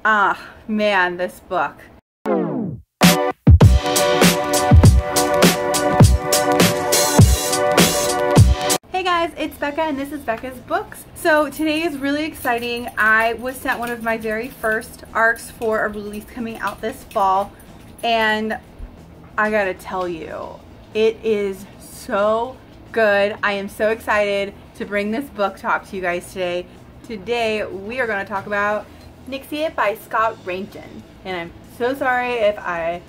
Ah, man, this book. Hey guys, it's Becca and this is Becca's Books. So today is really exciting. I was sent one of my very first ARCs for a release coming out this fall, and I gotta tell you, it is so good. I am so excited to bring this book talk to you guys today. Today we are going to talk about Nixia by Scott Reintgen, and I'm so sorry if I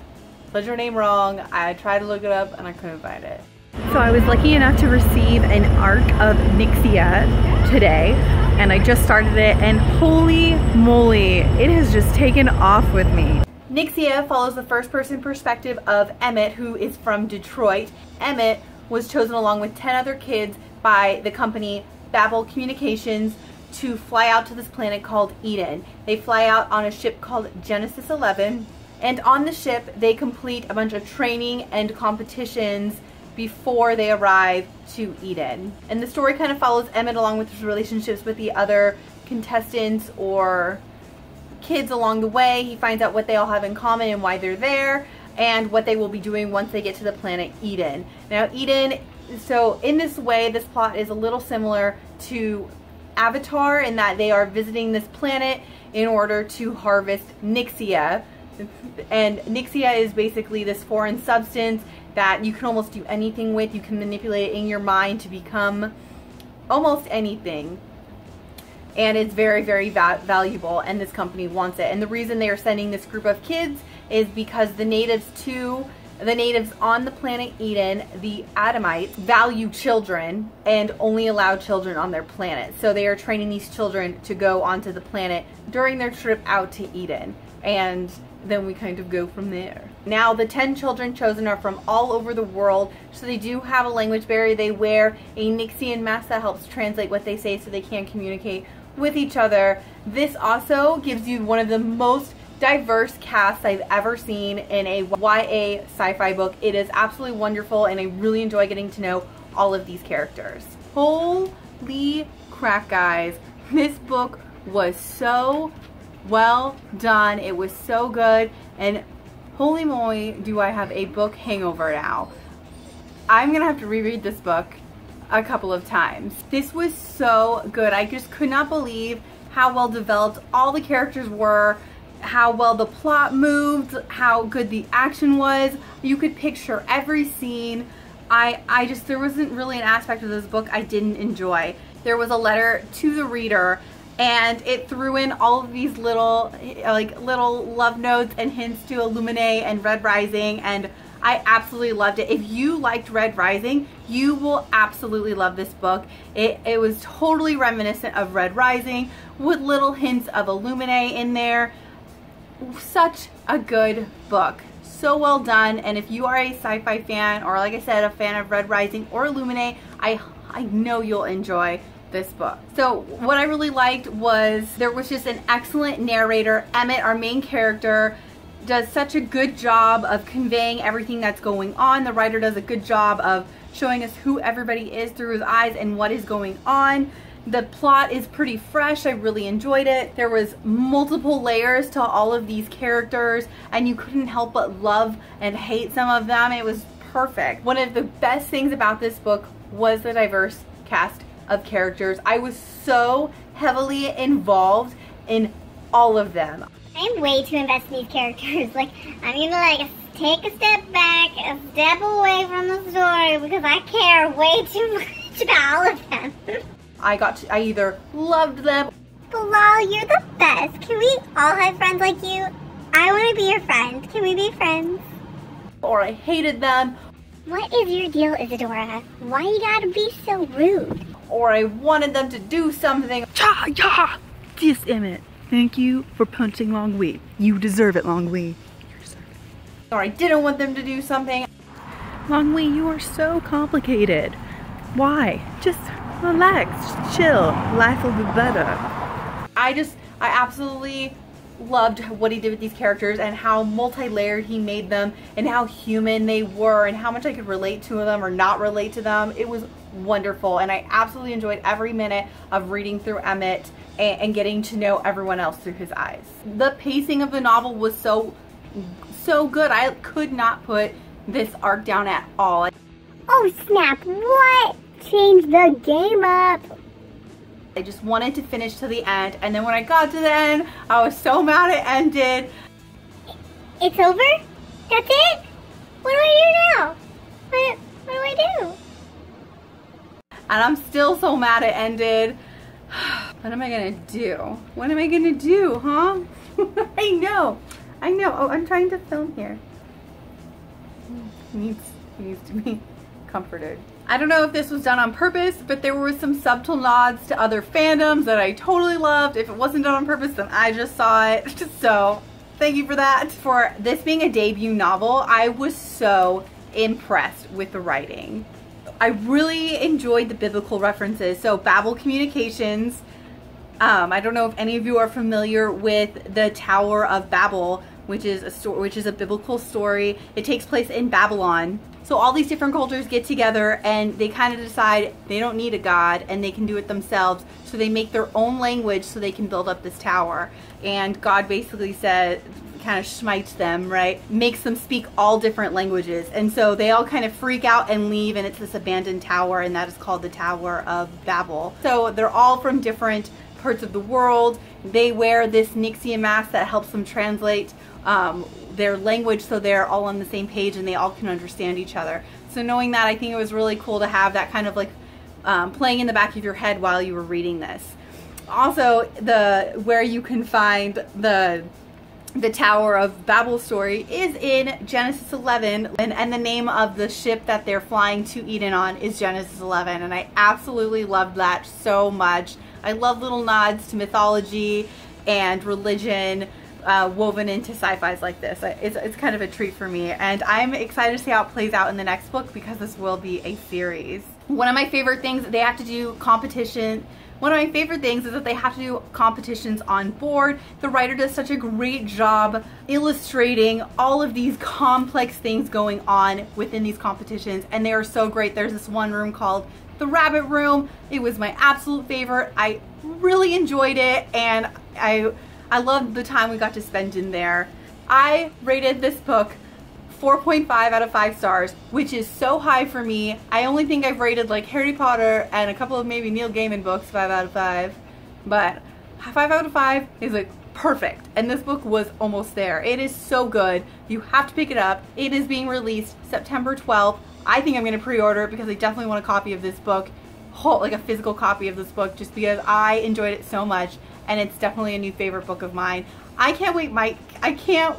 said your name wrong. I tried to look it up and I couldn't find it. So I was lucky enough to receive an ARC of Nixia today, and I just started it, and holy moly, it has just taken off with me. Nixia follows the first-person perspective of Emmett, who is from Detroit. Emmett was chosen along with 10 other kids by the company Babel Communications to fly out to this planet called Eden. They fly out on a ship called Genesis 11, and on the ship they complete a bunch of training and competitions before they arrive to Eden. And the story kind of follows Emmett along with his relationships with the other contestants or kids along the way. He finds out what they all have in common and why they're there, and what they will be doing once they get to the planet Eden. Now Eden, so in this way, this plot is a little similar to Avatar in that they are visiting this planet in order to harvest Nixia. And Nixia is basically this foreign substance that you can almost do anything with. You can manipulate it in your mind to become almost anything. And it's very, very valuable, and this company wants it. And the reason they are sending this group of kids is because the natives on the planet Eden, the Adamites, value children and only allow children on their planet. So they are training these children to go onto the planet during their trip out to Eden. And then we kind of go from there. Now the 10 children chosen are from all over the world, so they do have a language barrier. They wear a Nixian mask that helps translate what they say so they can communicate with each other. This also gives you one of the most diverse casts I've ever seen in a YA sci-fi book. It is absolutely wonderful, and I really enjoy getting to know all of these characters. Holy crap, guys. This book was so well done. It was so good, and holy moly, do I have a book hangover now. I'm gonna have to reread this book a couple of times. This was so good. I just could not believe how well developed all the characters were, how well the plot moved, how good the action was. You could picture every scene. There wasn't really an aspect of this book I didn't enjoy. There was a letter to the reader, and it threw in all of these little love notes and hints to Illumine and Red Rising, and I absolutely loved it. If you liked Red Rising, you will absolutely love this book. It was totally reminiscent of Red Rising with little hints of Illumine in there. Such a good book. So well done. And if you are a sci-fi fan, or like I said, a fan of Red Rising or Illumine, I know you'll enjoy this book. So what I really liked was there was just an excellent narrator. Emmett, our main character, does such a good job of conveying everything that's going on. The writer does a good job of showing us who everybody is through his eyes and what is going on. The plot is pretty fresh. I really enjoyed it. There was multiple layers to all of these characters, and you couldn't help but love and hate some of them. It was perfect. One of the best things about this book was the diverse cast of characters. I was so heavily involved in all of them. I'm way too invested in these characters. Like, I'm gonna take a step back, a step away from the story, because I care way too much about all of them. I either loved them. Bilal, you're the best. Can we all have friends like you? I want to be your friend. Can we be friends? Or I hated them. What is your deal, Isadora? Why you gotta be so rude? Or I wanted them to do something. Cha ya! Yes, Emmett. Thank you for punching Longwee. You deserve it, Longwee. You deserve it. Or I didn't want them to do something. Longwee, you are so complicated. Why? Just relax, just chill. Life will be better. I absolutely loved what he did with these characters and how multi-layered he made them and how human they were and how much I could relate to them or not relate to them. It was wonderful, and I absolutely enjoyed every minute of reading through Emmett and getting to know everyone else through his eyes. The pacing of the novel was so good. I could not put this arc down at all. Oh snap, what? Change the game up. I just wanted to finish to the end, and then when I got to the end, I was so mad it ended. It's over? That's it? What do I do now? What do I do? And I'm still so mad it ended. What am I gonna do? What am I gonna do, huh? I know. Oh, I'm trying to film here. He needs to be comforted. I don't know if this was done on purpose, but there were some subtle nods to other fandoms that I totally loved. If it wasn't done on purpose, then I just saw it. So thank you for that. For this being a debut novel, I was so impressed with the writing. I really enjoyed the biblical references. So Babel Communications, I don't know if any of you are familiar with the Tower of Babel, which is a biblical story. It takes place in Babylon. So all these different cultures get together and they kind of decide they don't need a god and they can do it themselves. So they make their own language so they can build up this tower. And God basically said, kind of smites them, right? Makes them speak all different languages. And so they all kind of freak out and leave, and it's this abandoned tower, and that is called the Tower of Babel. So they're all from different parts of the world. They wear this Nixia mask that helps them translate their language, so they're all on the same page and they all can understand each other. So knowing that, I think it was really cool to have that kind of like playing in the back of your head while you were reading this. Also, where you can find the Tower of Babel story is in Genesis 11, and the name of the ship that they're flying to Eden on is Genesis 11, and I absolutely loved that so much. I love little nods to mythology and religion woven into sci-fis like this. It's kind of a treat for me, and I'm excited to see how it plays out in the next book because this will be a series. One of my favorite things, they have to do competition. One of my favorite things is that they have to do competitions on board. The writer does such a great job illustrating all of these complex things going on within these competitions, and they are so great. There's this one room called the Rabbit Room. It was my absolute favorite. I really enjoyed it, and I loved the time we got to spend in there. I rated this book 4.5 out of 5 stars, which is so high for me. I only think I've rated like Harry Potter and a couple of maybe Neil Gaiman books 5 out of 5, but 5 out of 5 is like perfect, and this book was almost there. It is so good. You have to pick it up. It is being released September 12th. I think I'm going to pre-order it because I definitely want a copy of this book, like a physical copy of this book, just because I enjoyed it so much, and it's definitely a new favorite book of mine. I can't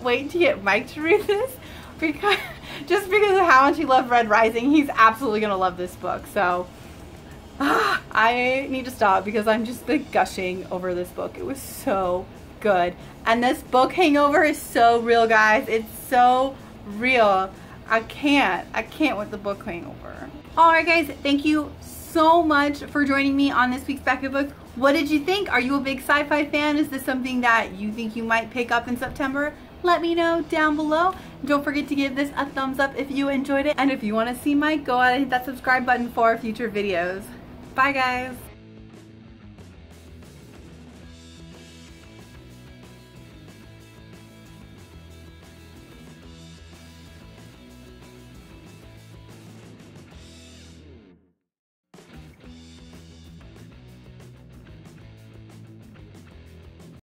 wait to get Mike to read this, because just because of how much he loved Red Rising. He's absolutely gonna love this book. So I need to stop because I'm just like gushing over this book. It was so good, and this book hangover is so real, guys. It's so real. I can't with the book hangover. Alright guys, thank you so much for joining me on this week's Becca Book. What did you think? Are you a big sci-fi fan? Is this something that you think you might pick up in September? Let me know down below. Don't forget to give this a thumbs up if you enjoyed it. And if you want to see Mike, go ahead and hit that subscribe button for future videos. Bye guys.